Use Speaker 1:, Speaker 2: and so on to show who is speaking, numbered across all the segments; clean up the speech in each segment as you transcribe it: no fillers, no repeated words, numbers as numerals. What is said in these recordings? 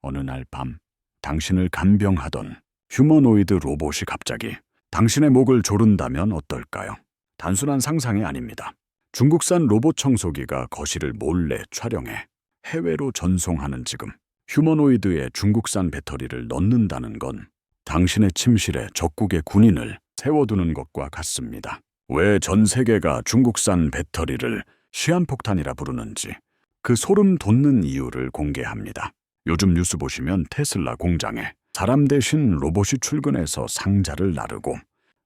Speaker 1: 어느 날 밤, 당신을 간병하던 휴머노이드 로봇이 갑자기 당신의 목을 조른다면 어떨까요? 단순한 상상이 아닙니다. 중국산 로봇 청소기가 거실을 몰래 촬영해 해외로 전송하는 지금, 휴머노이드에 중국산 배터리를 넣는다는 건 당신의 침실에 적국의 군인을 세워두는 것과 같습니다. 왜 전 세계가 중국산 배터리를 시한폭탄이라 부르는지 그 소름 돋는 이유를 공개합니다. 요즘 뉴스 보시면 테슬라 공장에 사람 대신 로봇이 출근해서 상자를 나르고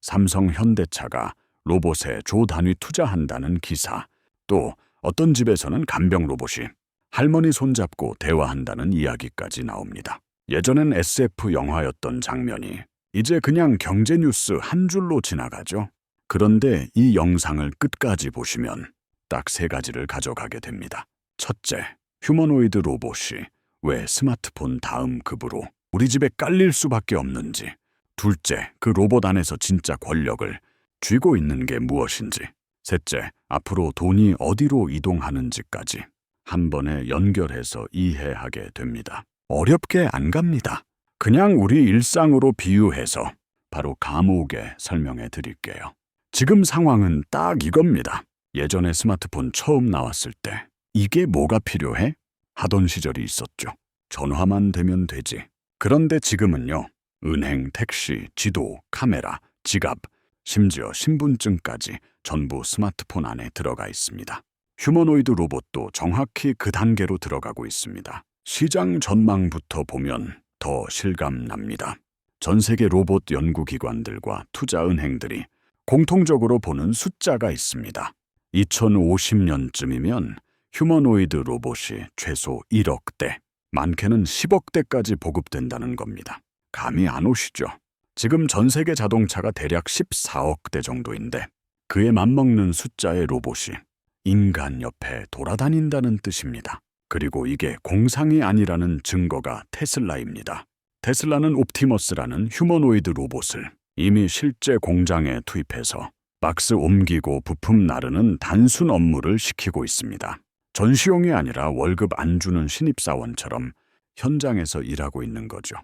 Speaker 1: 삼성 현대차가 로봇에 조 단위 투자한다는 기사, 또 어떤 집에서는 간병 로봇이 할머니 손잡고 대화한다는 이야기까지 나옵니다. 예전엔 SF 영화였던 장면이 이제 그냥 경제 뉴스 한 줄로 지나가죠. 그런데 이 영상을 끝까지 보시면 딱 3가지를 가져가게 됩니다. 첫째, 휴머노이드 로봇이 왜 스마트폰 다음 급으로 우리 집에 깔릴 수밖에 없는지. 둘째, 그 로봇 안에서 진짜 권력을 쥐고 있는 게 무엇인지. 셋째, 앞으로 돈이 어디로 이동하는지까지 한 번에 연결해서 이해하게 됩니다. 어렵게 안 갑니다. 그냥 우리 일상으로 비유해서 바로 감옥에 설명해 드릴게요. 지금 상황은 딱 이겁니다. 예전에 스마트폰 처음 나왔을 때 이게 뭐가 필요해? 하던 시절이 있었죠. 전화만 되면 되지. 그런데 지금은요. 은행, 택시, 지도, 카메라, 지갑, 심지어 신분증까지 전부 스마트폰 안에 들어가 있습니다. 휴머노이드 로봇도 정확히 그 단계로 들어가고 있습니다. 시장 전망부터 보면 더 실감납니다. 전 세계 로봇 연구기관들과 투자은행들이 공통적으로 보는 숫자가 있습니다. 2050년쯤이면 휴머노이드 로봇이 최소 1억대, 많게는 10억대까지 보급된다는 겁니다. 감이 안 오시죠? 지금 전 세계 자동차가 대략 14억대 정도인데 그에 맞먹는 숫자의 로봇이 인간 옆에 돌아다닌다는 뜻입니다. 그리고 이게 공상이 아니라는 증거가 테슬라입니다. 테슬라는 옵티머스라는 휴머노이드 로봇을 이미 실제 공장에 투입해서 박스 옮기고 부품 나르는 단순 업무를 시키고 있습니다. 전시용이 아니라 월급 안 주는 신입사원처럼 현장에서 일하고 있는 거죠.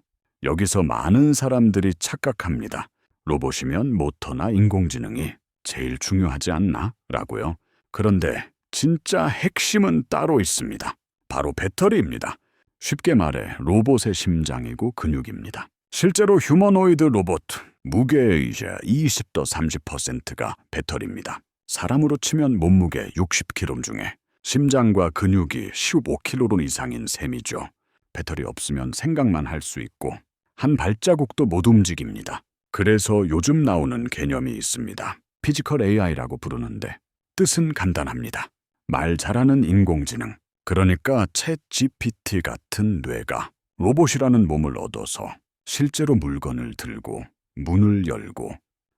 Speaker 1: 여기서 많은 사람들이 착각합니다. 로봇이면 모터나 인공지능이 제일 중요하지 않나? 라고요. 그런데 진짜 핵심은 따로 있습니다. 바로 배터리입니다. 쉽게 말해 로봇의 심장이고 근육입니다. 실제로 휴머노이드 로봇, 무게의 이제 20도 30%가 배터리입니다. 사람으로 치면 몸무게 60kg 중에 심장과 근육이 15kg 이상인 셈이죠. 배터리 없으면 생각만 할 수 있고 한 발자국도 못 움직입니다. 그래서 요즘 나오는 개념이 있습니다. 피지컬 AI라고 부르는데 뜻은 간단합니다. 말 잘하는 인공지능, 그러니까 챗 GPT 같은 뇌가 로봇이라는 몸을 얻어서 실제로 물건을 들고 문을 열고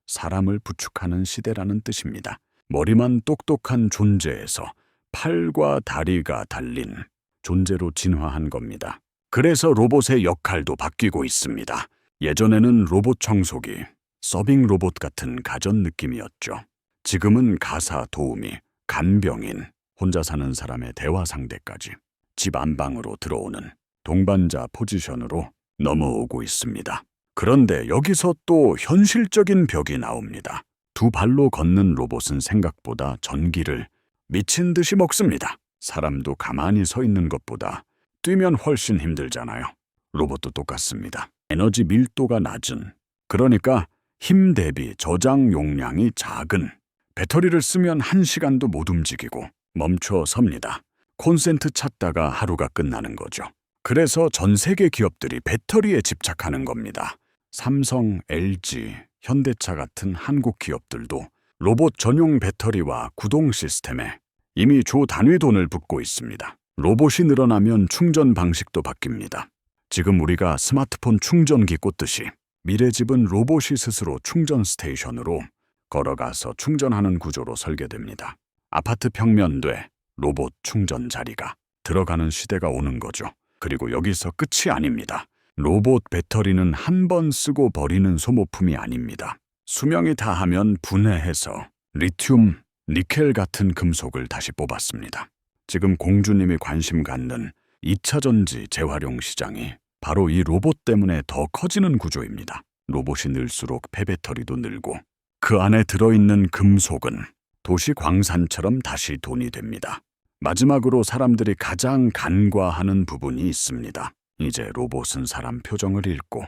Speaker 1: 사람을 부축하는 시대라는 뜻입니다. 머리만 똑똑한 존재에서 팔과 다리가 달린 존재로 진화한 겁니다. 그래서 로봇의 역할도 바뀌고 있습니다. 예전에는 로봇 청소기, 서빙 로봇 같은 가전 느낌이었죠. 지금은 가사 도우미, 간병인, 혼자 사는 사람의 대화 상대까지 집 안방으로 들어오는 동반자 포지션으로 넘어오고 있습니다. 그런데 여기서 또 현실적인 벽이 나옵니다. 2발로 걷는 로봇은 생각보다 전기를 미친 듯이 먹습니다. 사람도 가만히 서 있는 것보다 뛰면 훨씬 힘들잖아요. 로봇도 똑같습니다. 에너지 밀도가 낮은, 그러니까 힘 대비 저장 용량이 작은 배터리를 쓰면 1시간도 못 움직이고 멈춰 섭니다. 콘센트 찾다가 하루가 끝나는 거죠. 그래서 전 세계 기업들이 배터리에 집착하는 겁니다. 삼성, LG, 현대차 같은 한국 기업들도 로봇 전용 배터리와 구동 시스템에 이미 조 단위 돈을 붓고 있습니다. 로봇이 늘어나면 충전 방식도 바뀝니다. 지금 우리가 스마트폰 충전기 꽂듯이 미래 집은 로봇이 스스로 충전 스테이션으로 걸어가서 충전하는 구조로 설계됩니다. 아파트 평면돼 로봇 충전 자리가 들어가는 시대가 오는 거죠. 그리고 여기서 끝이 아닙니다. 로봇 배터리는 한 번 쓰고 버리는 소모품이 아닙니다. 수명이 다하면 분해해서 리튬, 니켈 같은 금속을 다시 뽑았습니다. 지금 공주님이 관심 갖는 2차 전지 재활용 시장이 바로 이 로봇 때문에 더 커지는 구조입니다. 로봇이 늘수록 폐배터리도 늘고 그 안에 들어있는 금속은 도시 광산처럼 다시 돈이 됩니다. 마지막으로 사람들이 가장 간과하는 부분이 있습니다. 이제 로봇은 사람 표정을 읽고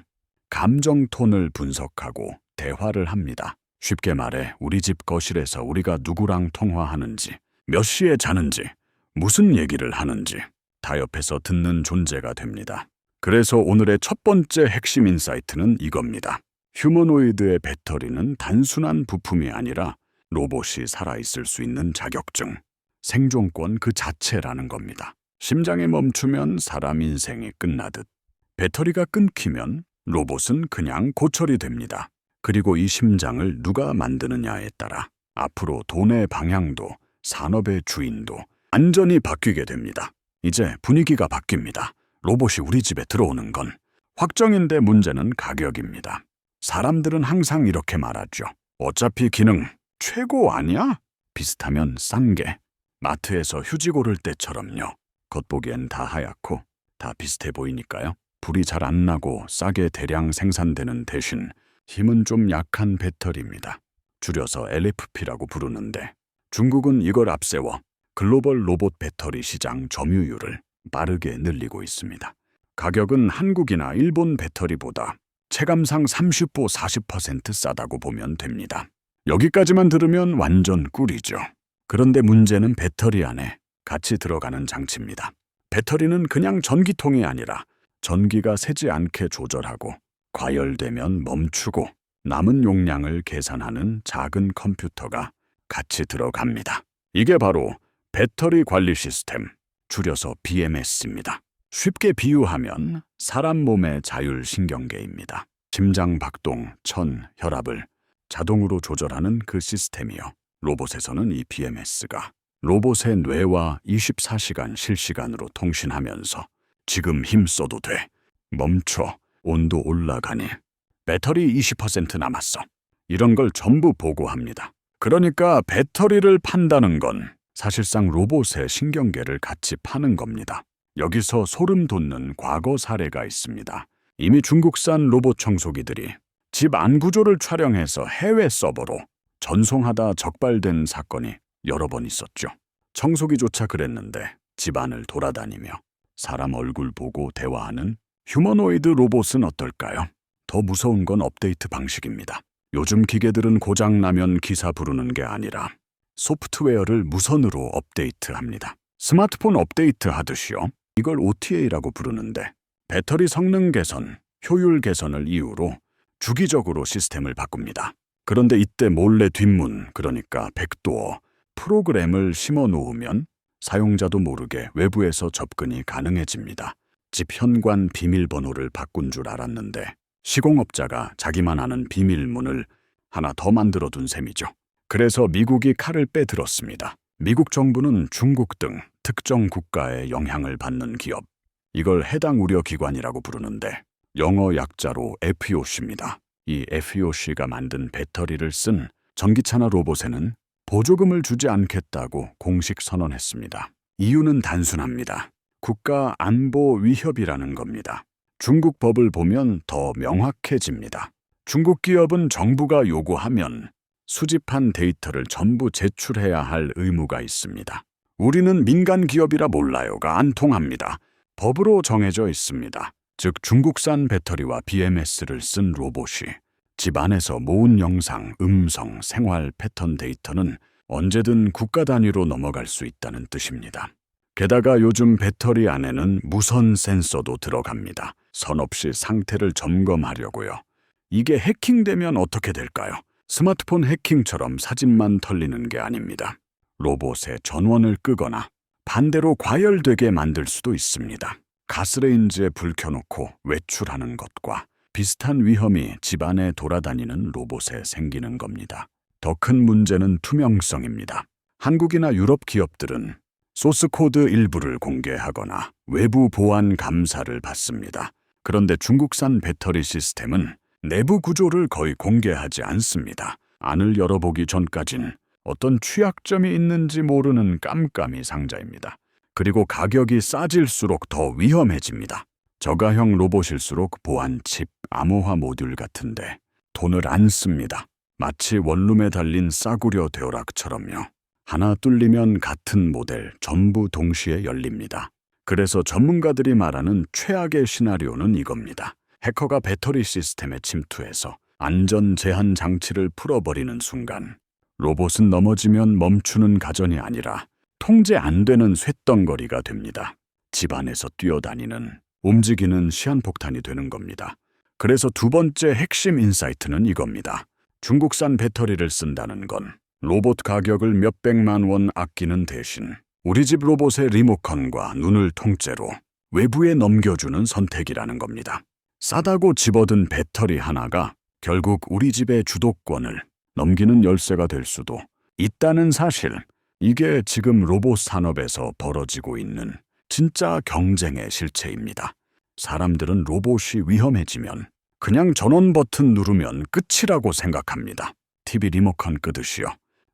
Speaker 1: 감정 톤을 분석하고 대화를 합니다. 쉽게 말해 우리 집 거실에서 우리가 누구랑 통화하는지, 몇 시에 자는지, 무슨 얘기를 하는지 다 옆에서 듣는 존재가 됩니다. 그래서 오늘의 첫 번째 핵심 인사이트는 이겁니다. 휴머노이드의 배터리는 단순한 부품이 아니라 로봇이 살아있을 수 있는 자격증, 생존권 그 자체라는 겁니다. 심장이 멈추면 사람 인생이 끝나듯 배터리가 끊기면 로봇은 그냥 고철이 됩니다. 그리고 이 심장을 누가 만드느냐에 따라 앞으로 돈의 방향도 산업의 주인도 완전히 바뀌게 됩니다. 이제 분위기가 바뀝니다. 로봇이 우리 집에 들어오는 건 확정인데 문제는 가격입니다. 사람들은 항상 이렇게 말하죠. 어차피 기능 최고 아니야? 비슷하면 싼 게 마트에서 휴지 고를 때처럼요. 겉보기엔 다 하얗고 다 비슷해 보이니까요. 불이 잘 안 나고 싸게 대량 생산되는 대신 힘은 좀 약한 배터리입니다. 줄여서 LFP라고 부르는데 중국은 이걸 앞세워 글로벌 로봇 배터리 시장 점유율을 빠르게 늘리고 있습니다. 가격은 한국이나 일본 배터리보다 체감상 30~40% 싸다고 보면 됩니다. 여기까지만 들으면 완전 꿀이죠. 그런데 문제는 배터리 안에 같이 들어가는 장치입니다. 배터리는 그냥 전기통이 아니라 전기가 새지 않게 조절하고 과열되면 멈추고 남은 용량을 계산하는 작은 컴퓨터가 같이 들어갑니다. 이게 바로 배터리 관리 시스템, 줄여서 BMS입니다. 쉽게 비유하면 사람 몸의 자율신경계입니다. 심장 박동, 천, 혈압을 자동으로 조절하는 그 시스템이요. 로봇에서는 이 BMS가 로봇의 뇌와 24시간 실시간으로 통신하면서 지금 힘써도 돼. 멈춰. 온도 올라가니. 배터리 20% 남았어. 이런 걸 전부 보고합니다. 그러니까 배터리를 판다는 건 사실상 로봇의 신경계를 같이 파는 겁니다. 여기서 소름 돋는 과거 사례가 있습니다. 이미 중국산 로봇 청소기들이 집 안 구조를 촬영해서 해외 서버로 전송하다 적발된 사건이 여러 번 있었죠. 청소기조차 그랬는데 집안을 돌아다니며 사람 얼굴 보고 대화하는 휴머노이드 로봇은 어떨까요? 더 무서운 건 업데이트 방식입니다. 요즘 기계들은 고장나면 기사 부르는 게 아니라 소프트웨어를 무선으로 업데이트합니다. 스마트폰 업데이트 하듯이요. 이걸 OTA라고 부르는데 배터리 성능 개선, 효율 개선을 이유로 주기적으로 시스템을 바꿉니다. 그런데 이때 몰래 뒷문, 그러니까 백도어, 프로그램을 심어 놓으면 사용자도 모르게 외부에서 접근이 가능해집니다. 집 현관 비밀번호를 바꾼 줄 알았는데 시공업자가 자기만 아는 비밀문을 하나 더 만들어둔 셈이죠. 그래서 미국이 칼을 빼들었습니다. 미국 정부는 중국 등 특정 국가의 영향을 받는 기업, 이걸 해당 우려기관이라고 부르는데 영어 약자로 FEOC입니다. 이 FEOC가 만든 배터리를 쓴 전기차나 로봇에는 보조금을 주지 않겠다고 공식 선언했습니다. 이유는 단순합니다. 국가 안보 위협이라는 겁니다. 중국 법을 보면 더 명확해집니다. 중국 기업은 정부가 요구하면 수집한 데이터를 전부 제출해야 할 의무가 있습니다. 우리는 민간 기업이라 몰라요가 안 통합니다. 법으로 정해져 있습니다. 즉 중국산 배터리와 BMS를 쓴 로봇이 집 안에서 모은 영상, 음성, 생활 패턴 데이터는 언제든 국가 단위로 넘어갈 수 있다는 뜻입니다. 게다가 요즘 배터리 안에는 무선 센서도 들어갑니다. 선 없이 상태를 점검하려고요. 이게 해킹되면 어떻게 될까요? 스마트폰 해킹처럼 사진만 털리는 게 아닙니다. 로봇의 전원을 끄거나 반대로 과열되게 만들 수도 있습니다. 가스레인지에 불 켜놓고 외출하는 것과 비슷한 위험이 집안에 돌아다니는 로봇에 생기는 겁니다. 더 큰 문제는 투명성입니다. 한국이나 유럽 기업들은 소스코드 일부를 공개하거나 외부 보안 감사를 받습니다. 그런데 중국산 배터리 시스템은 내부 구조를 거의 공개하지 않습니다. 안을 열어보기 전까진 어떤 취약점이 있는지 모르는 깜깜이 상자입니다. 그리고 가격이 싸질수록 더 위험해집니다. 저가형 로봇일수록 보안 칩, 암호화 모듈 같은데 돈을 안 씁니다. 마치 원룸에 달린 싸구려 되오락처럼요. 하나 뚫리면 같은 모델 전부 동시에 열립니다. 그래서 전문가들이 말하는 최악의 시나리오는 이겁니다. 해커가 배터리 시스템에 침투해서 안전 제한 장치를 풀어버리는 순간 로봇은 넘어지면 멈추는 가전이 아니라 통제 안 되는 쇳덩거리가 됩니다. 집안에서 뛰어다니는, 움직이는 시한폭탄이 되는 겁니다. 그래서 두 번째 핵심 인사이트는 이겁니다. 중국산 배터리를 쓴다는 건 로봇 가격을 몇백만 원 아끼는 대신 우리 집 로봇의 리모컨과 눈을 통째로 외부에 넘겨주는 선택이라는 겁니다. 싸다고 집어든 배터리 하나가 결국 우리 집의 주도권을 넘기는 열쇠가 될 수도 있다는 사실. 이게 지금 로봇 산업에서 벌어지고 있는 진짜 경쟁의 실체입니다. 사람들은 로봇이 위험해지면 그냥 전원 버튼 누르면 끝이라고 생각합니다. TV 리모컨 끄듯이요.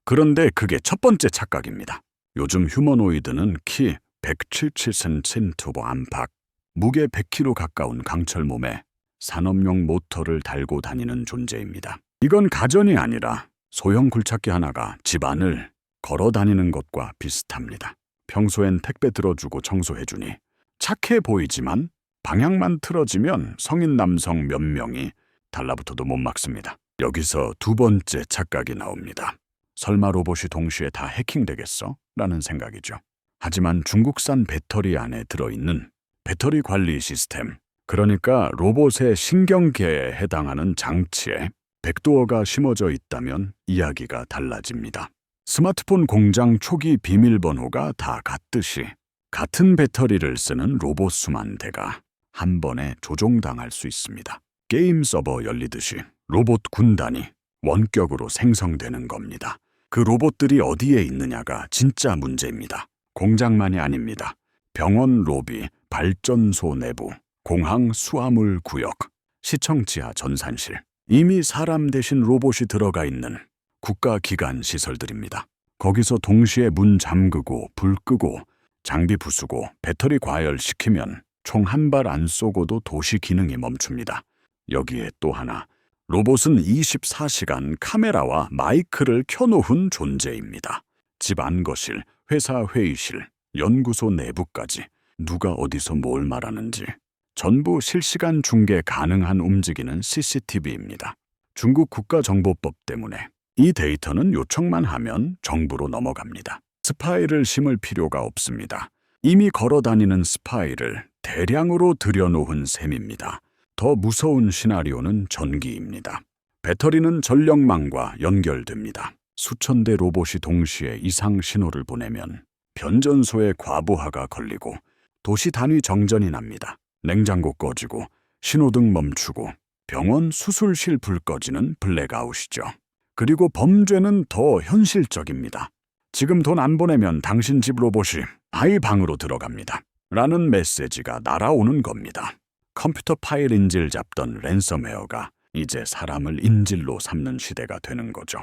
Speaker 1: 그런데 그게 첫 번째 착각입니다. 요즘 휴머노이드는 키 177cm 투보 안팎, 무게 100kg 가까운 강철 몸에 산업용 모터를 달고 다니는 존재입니다. 이건 가전이 아니라 소형 굴착기 하나가 집안을 걸어 다니는 것과 비슷합니다. 평소엔 택배 들어주고 청소해주니 착해 보이지만 방향만 틀어지면 성인 남성 몇 명이 달라붙어도 못 막습니다. 여기서 두 번째 착각이 나옵니다. 설마 로봇이 동시에 다 해킹되겠어? 라는 생각이죠. 하지만 중국산 배터리 안에 들어있는 배터리 관리 시스템, 그러니까 로봇의 신경계에 해당하는 장치에 백도어가 심어져 있다면 이야기가 달라집니다. 스마트폰 공장 초기 비밀번호가 다 같듯이 같은 배터리를 쓰는 로봇 수만 대가 한 번에 조종당할 수 있습니다. 게임 서버 열리듯이 로봇 군단이 원격으로 생성되는 겁니다. 그 로봇들이 어디에 있느냐가 진짜 문제입니다. 공장만이 아닙니다. 병원 로비, 발전소 내부, 공항 수화물 구역, 시청 지하 전산실, 이미 사람 대신 로봇이 들어가 있는 국가기관 시설들입니다. 거기서 동시에 문 잠그고 불 끄고 장비 부수고 배터리 과열시키면 총 한 발 안 쏘고도 도시 기능이 멈춥니다. 여기에 또 하나, 로봇은 24시간 카메라와 마이크를 켜놓은 존재입니다. 집 안거실, 회사 회의실, 연구소 내부까지 누가 어디서 뭘 말하는지 전부 실시간 중계 가능한 움직이는 CCTV입니다. 중국 국가정보법 때문에 이 데이터는 요청만 하면 정부로 넘어갑니다. 스파이를 심을 필요가 없습니다. 이미 걸어다니는 스파이를 대량으로 들여놓은 셈입니다. 더 무서운 시나리오는 전기입니다. 배터리는 전력망과 연결됩니다. 수천 대 로봇이 동시에 이상 신호를 보내면 변전소에 과부하가 걸리고 도시 단위 정전이 납니다. 냉장고 꺼지고 신호등 멈추고 병원 수술실 불 꺼지는 블랙아웃이죠. 그리고 범죄는 더 현실적입니다. 지금 돈 안 보내면 당신 집 로봇이 아이 방으로 들어갑니다. 라는 메시지가 날아오는 겁니다. 컴퓨터 파일 인질 잡던 랜섬웨어가 이제 사람을 인질로 삼는 시대가 되는 거죠.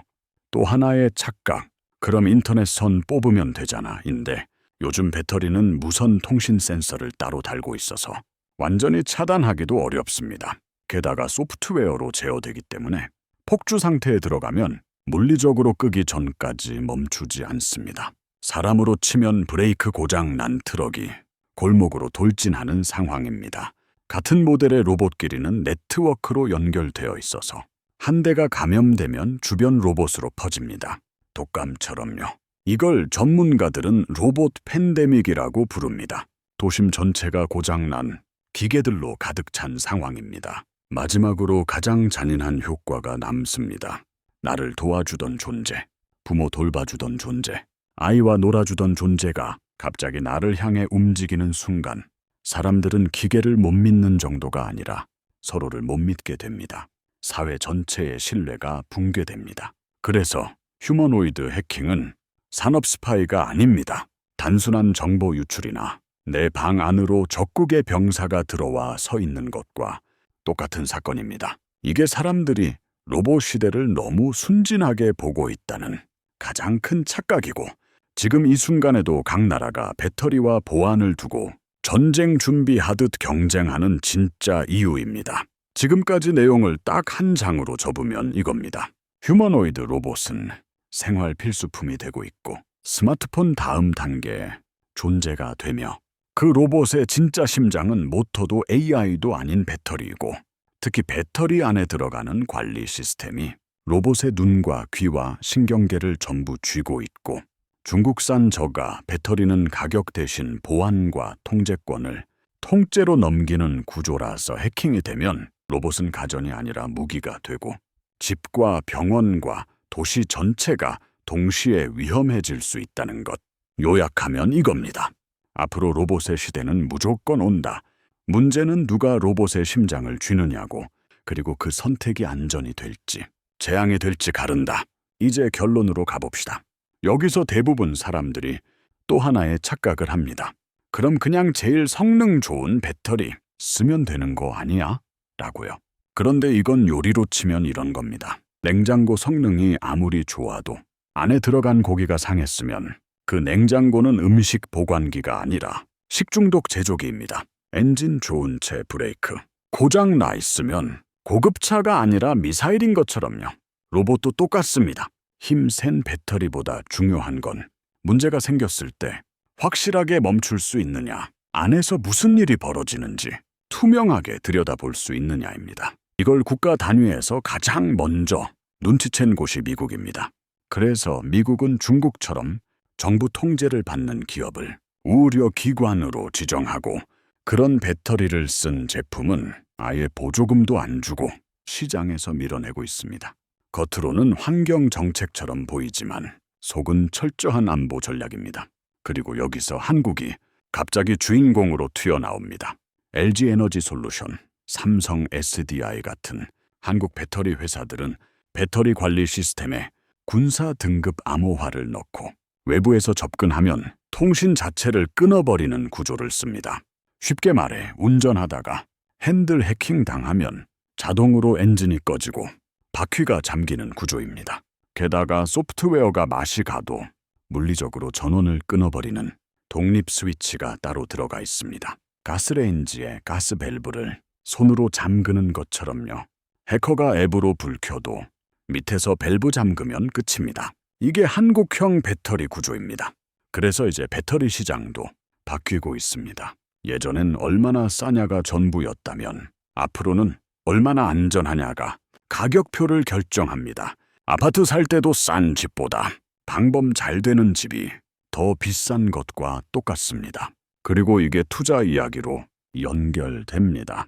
Speaker 1: 또 하나의 착각, 그럼 인터넷 선 뽑으면 되잖아 인데 요즘 배터리는 무선 통신 센서를 따로 달고 있어서 완전히 차단하기도 어렵습니다. 게다가 소프트웨어로 제어되기 때문에 폭주 상태에 들어가면 물리적으로 끄기 전까지 멈추지 않습니다. 사람으로 치면 브레이크 고장 난 트럭이 골목으로 돌진하는 상황입니다. 같은 모델의 로봇끼리는 네트워크로 연결되어 있어서 한 대가 감염되면 주변 로봇으로 퍼집니다. 독감처럼요. 이걸 전문가들은 로봇 팬데믹이라고 부릅니다. 도심 전체가 고장난 기계들로 가득 찬 상황입니다. 마지막으로 가장 잔인한 효과가 남습니다. 나를 도와주던 존재, 부모 돌봐주던 존재, 아이와 놀아주던 존재가 갑자기 나를 향해 움직이는 순간 사람들은 기계를 못 믿는 정도가 아니라 서로를 못 믿게 됩니다. 사회 전체의 신뢰가 붕괴됩니다. 그래서 휴머노이드 해킹은 산업 스파이가 아닙니다. 단순한 정보 유출이나 내 방 안으로 적국의 병사가 들어와 서 있는 것과 똑같은 사건입니다. 이게 사람들이 로봇 시대를 너무 순진하게 보고 있다는 가장 큰 착각이고 지금 이 순간에도 각 나라가 배터리와 보안을 두고 전쟁 준비하듯 경쟁하는 진짜 이유입니다. 지금까지 내용을 딱 한 장으로 접으면 이겁니다. 휴머노이드 로봇은 생활 필수품이 되고 있고 스마트폰 다음 단계에 존재가 되며 그 로봇의 진짜 심장은 모터도 AI도 아닌 배터리이고 특히 배터리 안에 들어가는 관리 시스템이 로봇의 눈과 귀와 신경계를 전부 쥐고 있고 중국산 저가 배터리는 가격 대신 보안과 통제권을 통째로 넘기는 구조라서 해킹이 되면 로봇은 가전이 아니라 무기가 되고 집과 병원과 도시 전체가 동시에 위험해질 수 있다는 것. 요약하면 이겁니다. 앞으로 로봇의 시대는 무조건 온다. 문제는 누가 로봇의 심장을 쥐느냐고, 그리고 그 선택이 안전이 될지, 재앙이 될지 가른다. 이제 결론으로 가봅시다. 여기서 대부분 사람들이 또 하나의 착각을 합니다. 그럼 그냥 제일 성능 좋은 배터리 쓰면 되는 거 아니야? 라고요. 그런데 이건 요리로 치면 이런 겁니다. 냉장고 성능이 아무리 좋아도 안에 들어간 고기가 상했으면 그 냉장고는 음식 보관기가 아니라 식중독 제조기입니다. 엔진 좋은 채 브레이크 고장 나 있으면 고급차가 아니라 미사일인 것처럼요. 로봇도 똑같습니다. 힘센 배터리보다 중요한 건 문제가 생겼을 때 확실하게 멈출 수 있느냐, 안에서 무슨 일이 벌어지는지 투명하게 들여다볼 수 있느냐입니다. 이걸 국가 단위에서 가장 먼저 눈치챈 곳이 미국입니다. 그래서 미국은 중국처럼 정부 통제를 받는 기업을 우려기관으로 지정하고 그런 배터리를 쓴 제품은 아예 보조금도 안 주고 시장에서 밀어내고 있습니다. 겉으로는 환경 정책처럼 보이지만 속은 철저한 안보 전략입니다. 그리고 여기서 한국이 갑자기 주인공으로 튀어나옵니다. LG 에너지 솔루션, 삼성 SDI 같은 한국 배터리 회사들은 배터리 관리 시스템에 군사 등급 암호화를 넣고 외부에서 접근하면 통신 자체를 끊어버리는 구조를 씁니다. 쉽게 말해 운전하다가 핸들 해킹 당하면 자동으로 엔진이 꺼지고 바퀴가 잠기는 구조입니다. 게다가 소프트웨어가 맛이 가도 물리적으로 전원을 끊어버리는 독립 스위치가 따로 들어가 있습니다. 가스레인지에 가스 밸브를 손으로 잠그는 것처럼요. 해커가 앱으로 불 켜도 밑에서 밸브 잠그면 끝입니다. 이게 한국형 배터리 구조입니다. 그래서 이제 배터리 시장도 바뀌고 있습니다. 예전엔 얼마나 싸냐가 전부였다면 앞으로는 얼마나 안전하냐가 가격표를 결정합니다. 아파트 살 때도 싼 집보다 방범 잘 되는 집이 더 비싼 것과 똑같습니다. 그리고 이게 투자 이야기로 연결됩니다.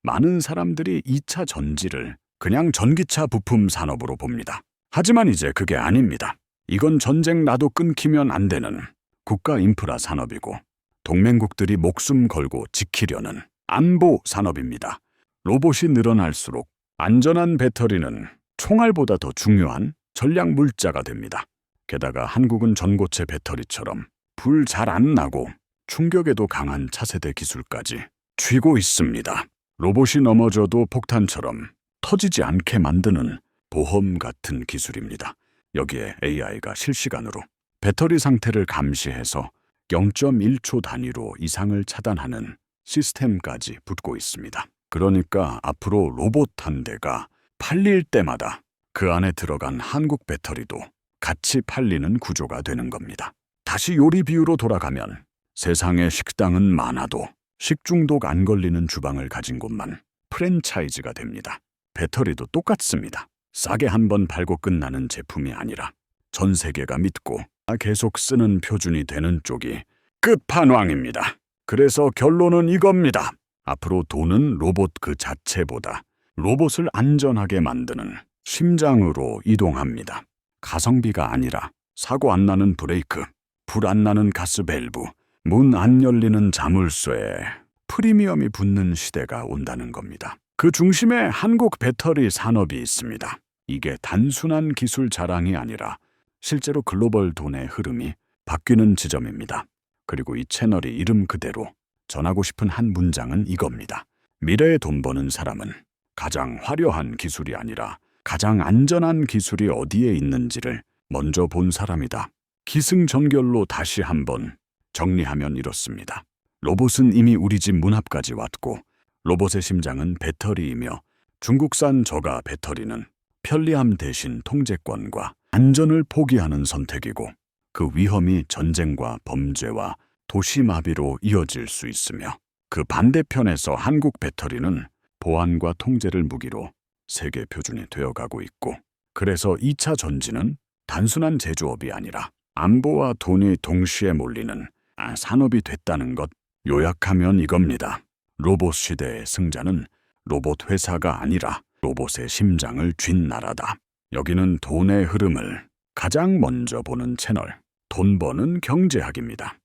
Speaker 1: 많은 사람들이 2차 전지를 그냥 전기차 부품 산업으로 봅니다. 하지만 이제 그게 아닙니다. 이건 전쟁 나도 끊기면 안 되는 국가 인프라 산업이고 동맹국들이 목숨 걸고 지키려는 안보 산업입니다. 로봇이 늘어날수록 안전한 배터리는 총알보다 더 중요한 전략 물자가 됩니다. 게다가 한국은 전고체 배터리처럼 불 잘 안 나고 충격에도 강한 차세대 기술까지 쥐고 있습니다. 로봇이 넘어져도 폭탄처럼 터지지 않게 만드는 보험 같은 기술입니다. 여기에 AI가 실시간으로 배터리 상태를 감시해서 0.1초 단위로 이상을 차단하는 시스템까지 붙고 있습니다. 그러니까 앞으로 로봇 한 대가 팔릴 때마다 그 안에 들어간 한국 배터리도 같이 팔리는 구조가 되는 겁니다. 다시 요리 비유로 돌아가면 세상에 식당은 많아도 식중독 안 걸리는 주방을 가진 곳만 프랜차이즈가 됩니다. 배터리도 똑같습니다. 싸게 한번 팔고 끝나는 제품이 아니라 전 세계가 믿고 계속 쓰는 표준이 되는 쪽이 끝판왕입니다. 그래서 결론은 이겁니다. 앞으로 돈은 로봇 그 자체보다 로봇을 안전하게 만드는 심장으로 이동합니다. 가성비가 아니라 사고 안 나는 브레이크, 불 안 나는 가스 밸브, 문 안 열리는 자물쇠에 프리미엄이 붙는 시대가 온다는 겁니다. 그 중심에 한국 배터리 산업이 있습니다. 이게 단순한 기술 자랑이 아니라 실제로 글로벌 돈의 흐름이 바뀌는 지점입니다. 그리고 이 채널이 이름 그대로 전하고 싶은 한 문장은 이겁니다. 미래에 돈 버는 사람은 가장 화려한 기술이 아니라 가장 안전한 기술이 어디에 있는지를 먼저 본 사람이다. 기승전결로 다시 한번 정리하면 이렇습니다. 로봇은 이미 우리 집 문 앞까지 왔고 로봇의 심장은 배터리이며 중국산 저가 배터리는 편리함 대신 통제권과 안전을 포기하는 선택이고 그 위험이 전쟁과 범죄와 도시마비로 이어질 수 있으며 그 반대편에서 한국 배터리는 보안과 통제를 무기로 세계 표준이 되어가고 있고 그래서 2차 전지는 단순한 제조업이 아니라 안보와 돈이 동시에 몰리는 산업이 됐다는 것. 요약하면 이겁니다. 로봇 시대의 승자는 로봇 회사가 아니라 로봇의 심장을 쥔 나라다. 여기는 돈의 흐름을 가장 먼저 보는 채널, 돈 버는 경제학입니다.